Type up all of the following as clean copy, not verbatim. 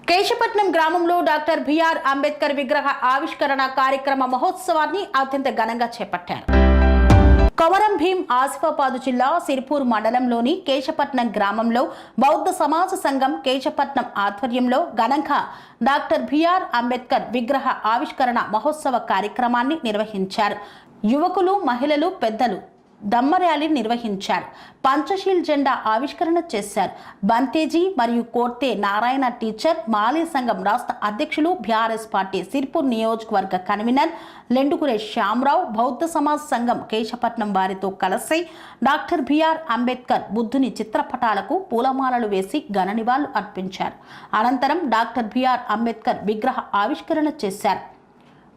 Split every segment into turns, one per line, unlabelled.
కేశపట్నం గ్రామంలో doctor BR Ambedkar విగ్రహ ఆవిష్కరణ కార్యక్రమ మహోత్సవాన్ని అత్యంత ఘనంగా చేపట్టారు. కొమరం భీం ఆసిఫాబాద్ జిల్లా సిర్పూర్ మండలంలోని కేశపట్నం గ్రామంలో బౌద్ధ సమాజ సంఘం కేశపట్నం ఆధ్వర్యంలో ఘనంగా డాక్టర్ బిఆర్ అంబేద్కర్ విగ్రహ ఆవిష్కరణ మహోత్సవ కార్యక్రమాన్ని నిర్వహించారు. యువకులు, మహిళలు, పెద్దలు దమ్మ ర్యాలీ నిర్వహించారు. పంచశీల్ జెండా ఆవిష్కరణ చేశారు. బంతేజీ మరియు కోర్తే నారాయణ టీచర్ మాలీ సంఘం రాష్ట్ర అధ్యక్షులు, బీఆర్ఎస్ పార్టీ సిర్పూర్ నియోజకవర్గ కన్వీనర్ లెండుగురే శ్యామరావు, బౌద్ధ సమాజ్ సంఘం కేశపట్నం వారితో కలిసి డాక్టర్ బిఆర్ అంబేద్కర్ బుద్ధుని చిత్రపటాలకు పూలమాలలు వేసి ఘన నివాళులు అర్పించారు. అనంతరం డాక్టర్ బిఆర్ అంబేద్కర్ విగ్రహ ఆవిష్కరణ చేశారు.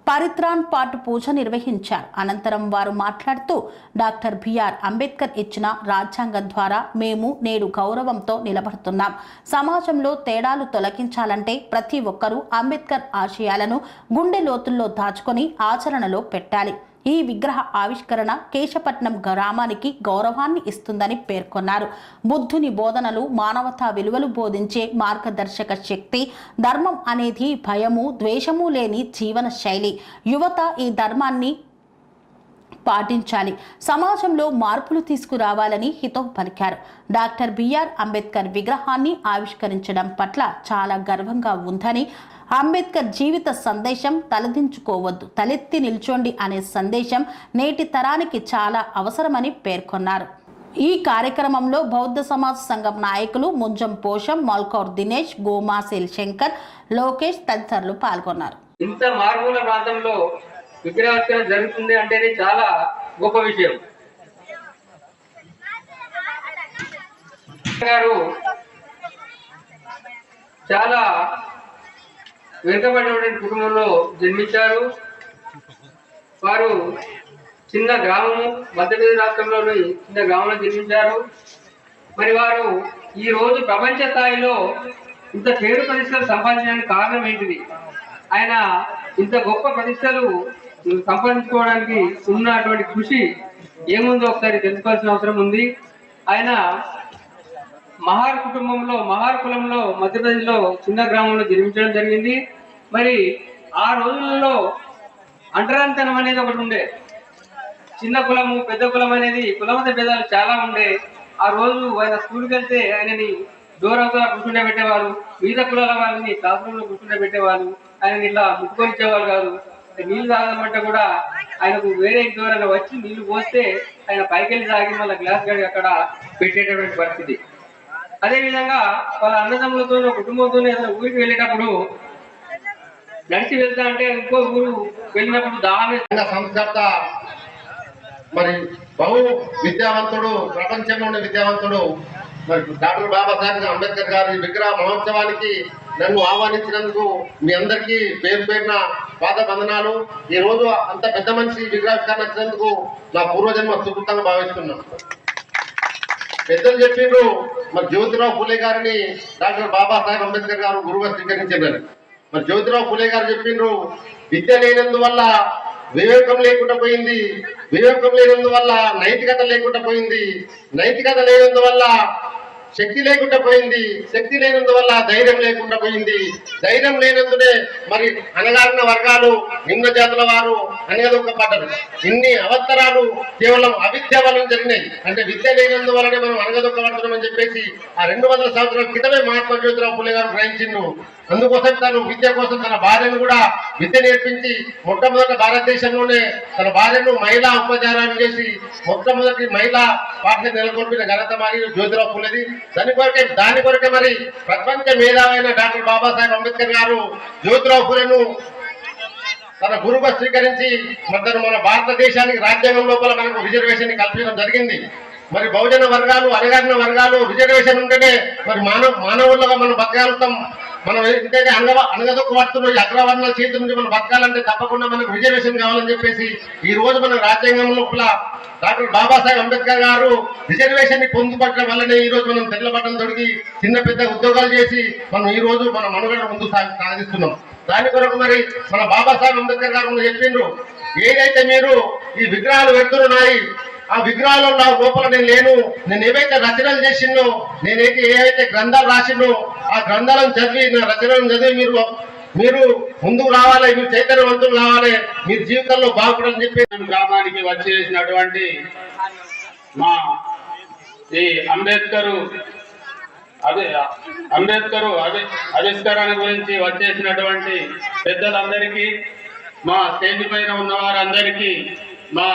పరిత్రాన్ పాటు పూజ నిర్వహించారు. అనంతరం వారు మాట్లాడుతూ డాక్టర్ బిఆర్ అంబేద్కర్ ఇచ్చిన రాజ్యాంగం ద్వారా మేము నేడు గౌరవంతో నిలబడుతున్నాం. సమాజంలో తేడాలు తొలగించాలంటే ప్రతి ఒక్కరూ అంబేద్కర్ ఆశయాలను గుండె లోతుల్లో దాచుకొని ఆచరణలో పెట్టాలి. ఈ విగ్రహ ఆవిష్కరణ కేశపట్నం గ్రామానికి గౌరవాన్ని ఇస్తుందని పేర్కొన్నారు. బుద్ధుని బోధనలు మానవతా విలువలు బోధించే మార్గదర్శక శక్తి. ధర్మం అనేది భయము, ద్వేషము లేని జీవన శైలి. యువత ఈ ధర్మాన్ని పాటించాలి, సమాజంలో మార్పులు తీసుకురావాలని హితవు పలికారు. డాక్టర్ బిఆర్ అంబేద్కర్ విగ్రహాన్ని ఆవిష్కరించడం పట్ల చాలా గర్వంగా ఉందని, అంబేద్కర్ జీవిత సందేశం తలదించుకోవద్దు, తలెత్తి నిల్చోండి అనే సందేశం నేటి తరానికి చాలా అవసరమని పేర్కొన్నారు. ఈ కార్యక్రమంలో బౌద్ధ సమాజ్ సంఘం నాయకులు ముంజం పోషం, మల్కౌర్ దినేష్, గోమాసేల్ శంకర్, లోకేష్ తదితరులు పాల్గొన్నారు.
ఇంత మారుమూల ప్రాంతంలో విగ్రహావిష్కరణ జరుగుతుంది అంటేనే చాలా గొప్ప విషయం. గారు చాలా వెనుకబడిన కుటుంబంలో జన్మించారు. వారు చిన్న గ్రామము, మధ్యప్రదేశ్ రాష్ట్రంలోని చిన్న గ్రామంలో జన్మించారు. మరి వారు ఈ రోజు ప్రపంచ స్థాయిలో ఇంత పేరు ప్రతిష్టలు సంపాదించడానికి కారణం ఏంటిది? ఆయన ఇంత గొప్ప ప్రతిష్టలు సంపాదించుకోవడానికి ఉన్నటువంటి కృషి ఏముందో ఒకసారి తెలుసుకోవాల్సిన అవసరం ఉంది. ఆయన మహార్ కుటుంబంలో, మహార్ కులంలో మధ్యప్రదేశ్లో చిన్న గ్రామంలో జన్మించడం జరిగింది. మరి ఆ రోజులలో అంటరానితనం అనేది ఒకటి ఉండే. చిన్న కులము, పెద్ద కులం అనేది కులమత భేదాలు చాలా ఉండే. ఆ రోజు ఆయన స్కూల్కి వెళ్తే ఆయనని దూరంగా కూర్చుండబెట్టేవారు, వివిధ కులాల వాళ్ళని క్లాస్ రూమ్లో కూర్చుండబెట్టేవారు. ఆయన ఇలా ముట్టుకొనిచ్చేవారు కాదు. నీళ్లు తాగమంటే కూడా ఆయనకు వేరే దూరంగా వచ్చి నీళ్లు పోస్తే ఆయన పైకెళ్ళి తాగి మళ్ళీ గ్లాస్ గడి అక్కడ పెట్టేటటువంటి పరిస్థితి. అదేవిధంగా వాళ్ళ అన్నదమ్ములతో, కుటుంబంతో ఏదైనా ఊరికి వెళ్ళేటప్పుడు నడిచి వెళ్తా అంటే ఇంకో ఊరు వెళ్ళినప్పుడు దాని
సంస్కర్త, మరి బహు విద్యావంతుడు, ప్రపంచంలో ఉన్న విద్యావంతుడు మరి డాక్టర్ బాబాసాహెబ్ అంబేద్కర్ గారి విగ్రహ మహోత్సవానికి నన్ను ఆహ్వానించినందుకు మీ అందరికీ పేరు పేరున పాద వందనాలు. ఈ రోజు అంత పెద్ద మనిషి విగ్రహావిష్కరణ వచ్చినందుకు నా పూర్వజన్మ సుకృతంగా భావిస్తున్నాను. పెద్దలు చెప్పిండ్రు, మరి జ్యోతిరావు ఫులే గారిని డాక్టర్ బాబాసాహెబ్ అంబేద్కర్ గారు గురువుగా స్వీకరించారు. మరి జ్యోతిరావు ఫులే గారు చెప్పిండ్రు, విద్య లేనందువల్ల వివేకం లేకుండా పోయింది, వివేకం లేనందువల్ల నైతికత లేకుండా పోయింది, నైతికత లేనందువల్ల శక్తి లేకుండా పోయింది, శక్తి లేనందువల్ల ధైర్యం లేకుండా పోయింది, ధైర్యం లేనందునే మరి అణగారిన వర్గాలు, నిమ్న జాతుల వారు అణగదొక్కపడ్డారు. ఇన్ని అవతరాలు కేవలం అవిద్య వలన జరిగినాయి. అంటే విద్య లేనందువల్లనే మనం అణగదొక్కబడుతున్నామని చెప్పేసి ఆ 200 సంవత్సరాల క్రితమే మహాత్మా జ్యోతిరావు ఫులే గారు గ్రహించిండు. అందుకోసం తను విద్య కోసం తన భార్యను కూడా విద్య నేర్పించి మొట్టమొదటి భారతదేశంలోనే తన భార్యను మహిళా ఉపచారాలు చేసి మొట్టమొదటి మహిళా పాఠశాల నెలకొల్పిన ఘనత మరియు జ్యోతిరావు ఫులేది. దాని కొరకే మరి ప్రపంచ మేధావైన డాక్టర్ బాబాసాహెబ్ అంబేద్కర్ గారు జ్యోతిరావు ఫులేను తన గురువుగా స్వీకరించి మరి మన భారతదేశానికి రాజ్యాంగం లోపల మనకు రిజర్వేషన్ కల్పించడం జరిగింది. మరి బహుజన వర్గాలు, అణగారిన వర్గాలు రిజర్వేషన్ ఉంటేనే మరి మానవులుగా మనం బతకగలుగుతాం. మనం ఏంటంటే అణగదొక్కబడుతున్న అగ్రవర్ణాల చేతి నుంచి మనం బతకాలంటే తప్పకుండా మనకు రిజర్వేషన్ కావాలని చెప్పేసి ఈ రోజు మన రాజ్యాంగం లోపల డాక్టర్ బాబాసాహెబ్ అంబేద్కర్ గారు రిజర్వేషన్ ని పొందుపట్టడం వల్లనే ఈ రోజు మనం తెల్ల బట్టలు తొడిగి చిన్న పెద్ద ఉద్యోగాలు చేసి మనం ఈ రోజు మన మనుగడ ముందు సాగిస్తున్నాం. దాని కొరకు మరి మన బాబాసాహెబ్ అంబేద్కర్ గారు చెప్పిండ్రు, ఏదైతే మీరు ఈ విగ్రహాలు పెడుతున్నాయి ఆ విగ్రహాల్లో నా లోపల నేను లేను, నేను ఏవైతే రచనలు చేసినో, ఏవైతే గ్రంథాలు రాసినో ఆ గ్రంథాలను చదివి, నా రచనలను చదివి మీరు ముందుకు రావాలి, మీరు చైతన్యవంతులు కావాలి, మీరు జీవితంలో బాగుపడాలని చెప్పి
గ్రామానికి వచ్చేసినటువంటి మా ఈ అంబేద్కర్ ఆవిష్కరణ గురించి వచ్చేసినటువంటి పెద్దలందరికీ, మా స్టేజ్ పైన ఉన్న వారందరికీ, మా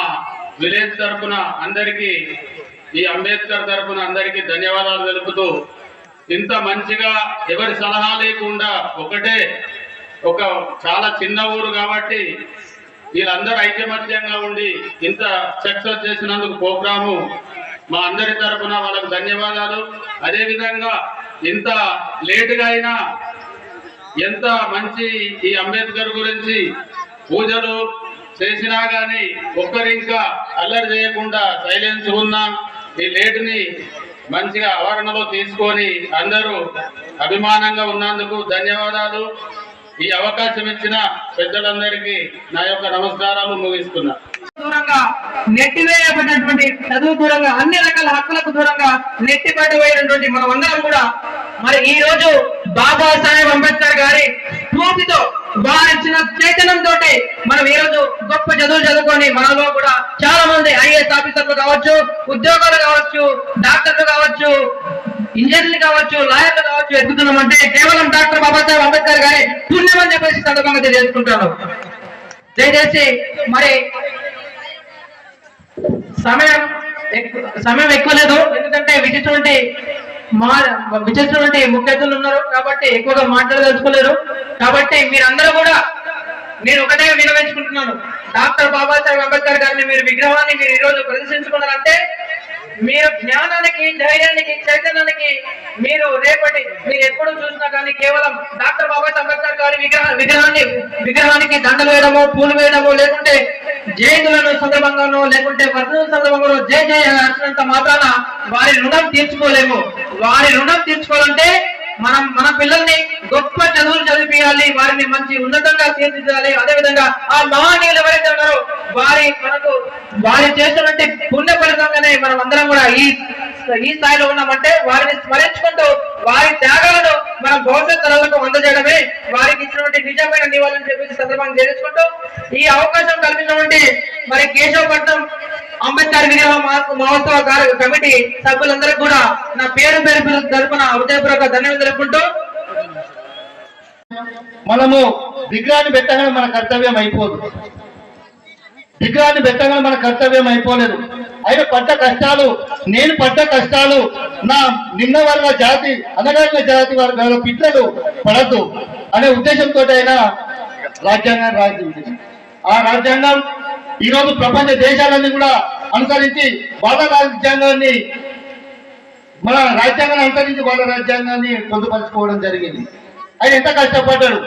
విలేజ్ తరఫున అందరికీ, ఈ అంబేద్కర్ తరఫున అందరికీ ధన్యవాదాలు తెలుపుతూ, ఇంత మంచిగా ఎవరి సలహా లేకుండా ఒక చాలా చిన్న ఊరు కాబట్టి వీళ్ళందరూ ఐకమత్యంగా ఉండి ఇంత సక్సెస్ చేసినందుకు ప్రోగ్రాము మా అందరి తరఫున వాళ్ళకు ధన్యవాదాలు. అదేవిధంగా ఇంత లేటుగా అయినా ఎంత మంచి ఈ అంబేద్కర్ గురించి పూజలు చేసినా కానీ ఒక్కరింకా అల్లరి చేయకుండా సైలెన్స్ ఉన్న ఈ లేటుని మంచిగా ఆవరణలో తీసుకొని అందరూ అభిమానంగా ఉన్నందుకు ధన్యవాదాలు. ఈ అవకాశం ఇచ్చిన పెద్దలందరికీ నా యొక్క నమస్కారాలు ముగిస్తున్నా.
దూరంగా నెట్టివేయబడినటువంటి చదువు దూరంగా అన్ని రకాల హక్కులకు దూరంగా నెట్టిపడిపోయినటువంటి మనం అందరం కూడా మరి ఈ రోజు బాబాసాహెబ్ అంబేద్కర్ గారి స్ఫూర్తితో వారిచ్చిన చైతన్యంతో మనం ఈ రోజు గొప్ప చదువులు చదువుకొని మనలో కూడా చాలా మంది ఐఏఎస్ ఆఫీసర్లు కావచ్చు, ఉద్యోగాలు కావచ్చు, డాక్టర్లు కావచ్చు, ఇంజనీర్లు కావచ్చు, లాయర్లు కావచ్చు ఎదుగుతున్నామంటే కేవలం డాక్టర్ బాబాసాహెబ్ అంబేద్కర్ గారి పుణ్యం అని చెప్పేసి సందర్భంగా తెలియజేసుకుంటాను. దయచేసి మరి సమయం ఎక్కువ లేదు, ఎందుకంటే విచిత్రటువంటి ముఖ్య అతిథులు ఉన్నారు కాబట్టి ఎక్కువగా మాట్లాడదలుచుకోలేరు. కాబట్టి మీరందరూ కూడా నేను ఒకటే వినవించుకుంటున్నాను, డాక్టర్ బాబాసాహెబ్ అంబేద్కర్ గారిని మీరు విగ్రహాన్ని మీరు ఈ రోజు ప్రదర్శించుకున్నారంటే మీరు జ్ఞానానికి, ధైర్యానికి, చైతన్యానికి మీరు ఎప్పుడు చూసినా కానీ కేవలం డాక్టర్ బాబాసాహెబ్ అంబేద్కర్ గారి విగ్రహానికి దండలు వేయడము, పూలు వేయడము, లేకుంటే జయంతులను సందర్భంగానో లేకుంటే వర్ధన సందర్భంగానో జయ జయ అర్చినంత మాత్రాన వారి రుణం తీర్చుకోలేము. వారి రుణం తీర్చుకోవాలంటే మన పిల్లల్ని గొప్ప చదువులు చదివించాలి, వారిని మంచి ఉన్నతంగా తీర్చిదిద్దాలి. అదేవిధంగా ఆ మహనీయులు ఎవరైతే ఉన్నారో వారి చేసినటువంటి పుణ్య ఫలితంగానే మనం అందరం కూడా ఈ స్థాయిలో ఉన్నామంటే వారిని స్మరించుకుంటూ వారి త్యాగాలను మనం భవిష్యత్ తరాలకు అందజేయడమే వారికి ఇచ్చినటువంటి నిజమైన నివాళులని చెప్పేసి సందర్భంగా తెలుసుకుంటూ ఈ అవకాశం కల్పించినటువంటి మరి కేశవపట్నం అంబేద్కర్ విగ్రహ మహోత్సవ కమిటీ సభ్యులందరికీ కూడా నా పేరు తరపున హృదయపూర్వక ధన్యవాదాలు తెలుపుకుంటూ,
మనము విగ్రహాన్ని పెట్టగానే మన కర్తవ్యం అయిపోదు, విగ్రహాన్ని పెట్టగానే మన కర్తవ్యం అయిపోలేదు. ఆయన నేను పడ్డ కష్టాలు నా నిమ్న వర్గ జాతి, అనగారిన జాతి వర్గాల పిల్లలు పడద్దు అనే ఉద్దేశంతో ఆయన రాజ్యాంగాన్ని రాసింది. ఆ రాజ్యాంగం ఈరోజు ప్రపంచ దేశాలన్నీ కూడా అనుసరించి వాళ్ళ రాజ్యాంగాన్ని వాళ్ళ రాజ్యాంగాన్ని పొందుపరచుకోవడం జరిగింది. ఆయన ఎంత కష్టపడ్డాడు,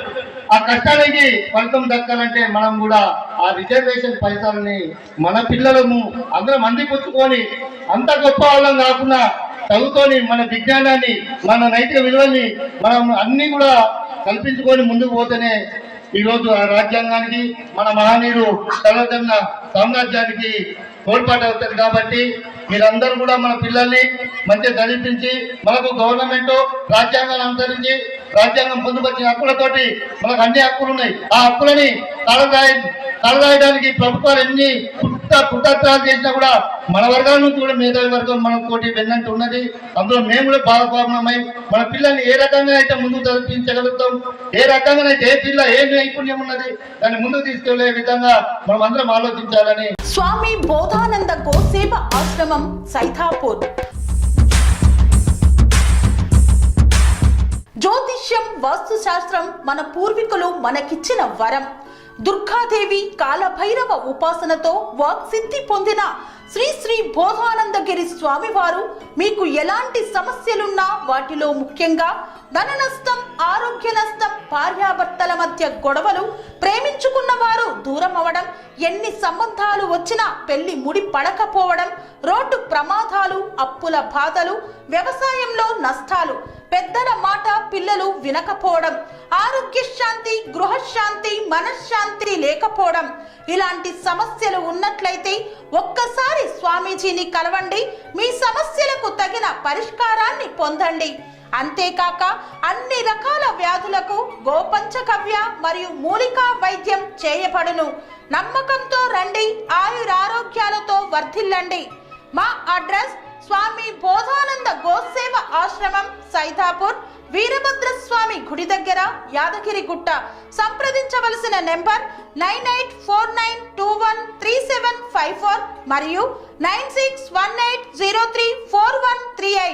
ఆ కష్టానికి ఫలితం దక్కాలంటే మనం కూడా ఆ రిజర్వేషన్ ఫలితాలని మన పిల్లలము అందరం అందిపుచ్చుకొని అంత గొప్ప వాళ్ళం కాకుండా చదువుకొని మన విజ్ఞానాన్ని, మన నైతిక విలువల్ని మనం అన్ని కూడా కల్పించుకొని ముందుకు పోతేనే ఈరోజు ఆ రాజ్యాంగానికి, మన మహనీయులు తెలంగాణ సామ్రాజ్యానికి తోడ్పాటు అవుతుంది. కాబట్టి మీరందరూ కూడా మన పిల్లల్ని మంచిగా చదివించి మనకు గవర్నమెంట్ రాజ్యాంగాన్ని అనుసరించి రాజ్యాంగం పొందుపరిచిన హక్కులతోటి మనకు అన్ని హక్కులు ఉన్నాయి. ఆ హక్కులని తలరాయడానికి ప్రభుత్వాలు ఎన్ని కుట్రలు చేసినా కూడా మన వర్గాల నుంచి కూడా మేధావి వర్గం మనతోటి వెన్నంటూ ఉన్నది. అందులో మేము కూడా భాగస్వామ్యమై మన పిల్లల్ని ఏ రకంగా అయితే ముందుకు చదివించగలుగుతాం, ఏ రకంగా అయితే ఏ పిల్ల ఏ నైపుణ్యం ఉన్నది దాన్ని ముందుకు తీసుకెళ్లే విధంగా మనం అందరం ఆలోచించాలని.
స్వామి బోధానంద గోసేవ ఆశ్రమం సైథాపూర్. జ్యోతిష్యం, వాస్తుశాస్త్రం మన పూర్వీకులు మనకిచ్చిన వరం. దుర్గాదేవి, కాలభైరవ ఉపాసనతో వాక్సిద్ధి పొందిన శ్రీ శ్రీ బోధానందగిరి స్వామివారు మీకు ఎలాంటి సమస్యలున్నా, వాటిలో ముఖ్యంగా ధన నష్టం, ఆరోగ్య నష్టం, భార్యాభర్తల మధ్య గొడవలు, ప్రేమించుకున్న వారు దూరం అవడం, ఎన్ని సంబంధాలు వచ్చినా పెళ్లి ముడి పడకపోవడం, రోడ్డు ప్రమాదాలు, అప్పుల బాధలు, వ్యవసాయంలో నష్టాలు, పెద్దల మాట పిల్లలు వినకపోవడం, ఆరోగ్య శాంతి, గృహశాంతి, మనశ్శాంతి లేకపోవడం, ఇలాంటి సమస్యలు ఉన్నట్లయితే ఒక్కసారి స్వామీజీని కలవండి. మీ సమస్యలకు తగిన పరిష్కారాన్ని పొందండి. అంతేకాక అన్ని రకాల వ్యాధులకు గోపంచకవ్య మరియు మూలికా వైద్యం చేయబడును. నమ్మకంతో రండి, ఆయురారోగ్యాలతో వర్ధిల్లండి. మా అడ్రస్ స్వామి బోధానంద గోసేవ ఆశ్రమం, సైదాపూర్, వీరభద్ర స్వామి గుడి దగ్గర, యాదగిరిగుట్ట. సంప్రదించవలసిన నెంబర్ 9849213754 మరియు 9618034138.